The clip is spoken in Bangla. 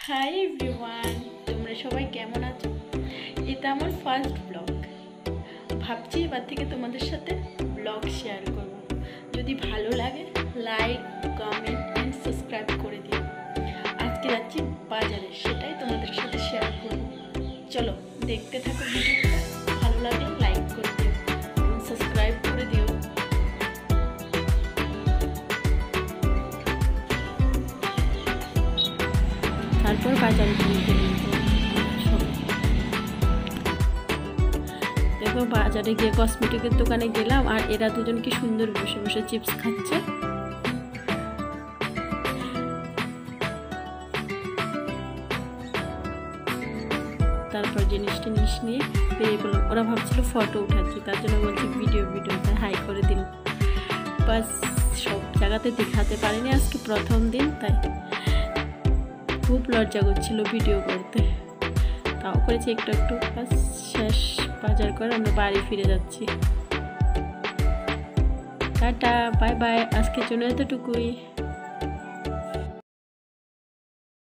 হাই এভরিওয়ান, তোমরা সবাই কেমন আছো? এটা আমার ফার্স্ট ব্লগ। ভাবছি এবার থেকে তোমাদের সাথে ব্লগ শেয়ার করব। যদি ভালো লাগে লাইক, কমেন্ট অ্যান্ড সাবস্ক্রাইব করে দিও। আজকে যাচ্ছি বাজারে, সেটাই তোমাদের সাথে শেয়ার করব। চলো দেখতে থাকো ভিডিওটা। ভালো লাগলে লাইক করে দিও, সাবস্ক্রাইব করে দিও। তারপর বাজারে কিনতে দেখো, বাজারে গিয়ে কসমেটিকের দোকানে গেলাম আর এরা দুজন কি সুন্দর বসে বসে চিপস খাচ্ছে। তারপর জিনিস নিয়ে বেরিয়ে পড়লাম। ওরা ভাবছিল ফটো উঠাচ্ছি, তার জন্য বলছি ভিডিওতে হাই করে দিল। বাস সব জায়গাতে দেখাতে পারিনি, আজকে প্রথম দিন, তাই খুব লজ্জা করছিল ভিডিও করতে। তাও করেছি একটু একটু। বাস শেষ বাজার করে আমরা বাড়ি ফিরে যাচ্ছি। টাটা, বাই বাই, আজকের জন্য এতটুকুই।